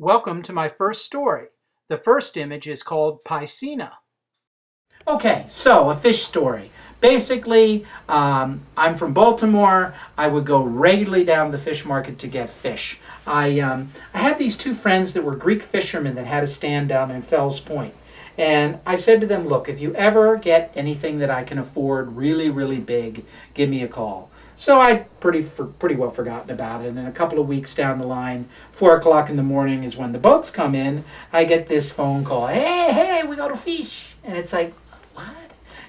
Welcome to my first story. The first image is called Piscina. Okay, so a fish story. Basically, I'm from Baltimore. I would go regularly down to the fish market to get fish. I had these two friends that were Greek fishermen that had a stand down in Fells Point. And I said to them, look, if you ever get anything that I can afford really, really big, give me a call. So I'd pretty well forgotten about it. And a couple of weeks down the line, 4 o'clock in the morning is when the boats come in. I get this phone call. Hey, we got to fish. And it's like, what?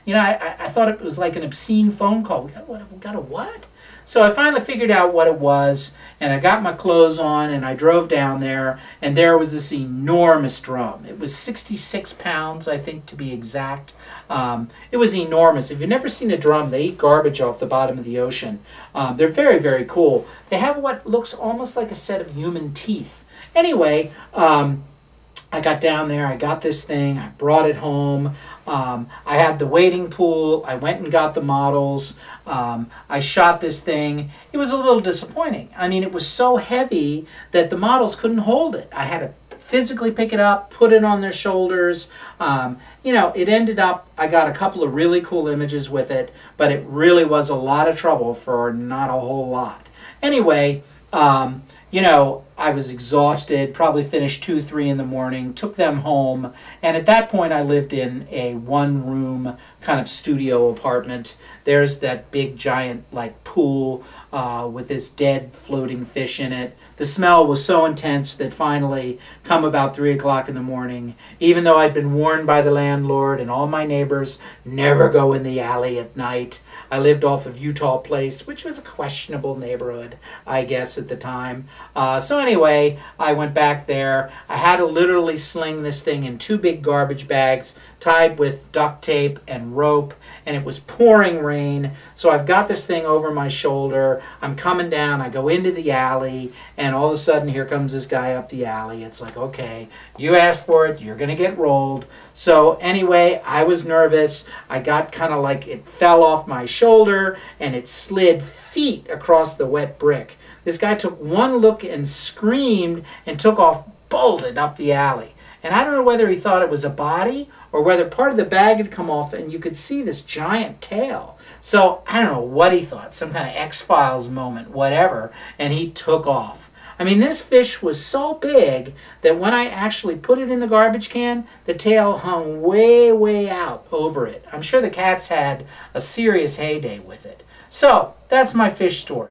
You know, I thought it was like an obscene phone call. We got a what? So I finally figured out what it was, and I got my clothes on, and I drove down there, and there was this enormous drum. It was 66 pounds, I think, to be exact. It was enormous. If you've never seen a drum, they eat garbage off the bottom of the ocean. They're very, very cool. They have what looks almost like a set of human teeth. Anyway, I got down there, I got this thing, I brought it home. I had the wading pool, I went and got the models. I shot this thing. It was a little disappointing. I mean, it was so heavy that the models couldn't hold it. I had to physically pick it up, put it on their shoulders. You know, it ended up, I got a couple of really cool images with it, but it really was a lot of trouble for not a whole lot. Anyway, you know, I was exhausted, probably finished 2, 3 in the morning, took them home, and at that point I lived in a one-room kind of studio apartment. There's that big giant like pool with this dead floating fish in it. The smell was so intense that finally, come about 3 o'clock in the morning, even though I'd been warned by the landlord and all my neighbors, never go in the alley at night. I lived off of Utah Place, which was a questionable neighborhood, I guess, at the time. So anyway, I went back there. I had to literally sling this thing in 2 big garbage bags tied with duct tape and rope, and it was pouring rain. So I've got this thing over my shoulder. I'm coming down. I go into the alley, and all of a sudden, here comes this guy up the alley. It's like, okay, you asked for it. You're going to get rolled. So anyway, I was nervous. I got kind of like it fell off my shoulder, and it slid feet across the wet brick. This guy took one look and screamed and took off, bolted up the alley. And I don't know whether he thought it was a body or whether part of the bag had come off and you could see this giant tail. So I don't know what he thought, some kind of X-Files moment, whatever, and he took off. I mean, this fish was so big that when I actually put it in the garbage can, the tail hung way, way out over it. I'm sure the cats had a serious heyday with it. So that's my fish story.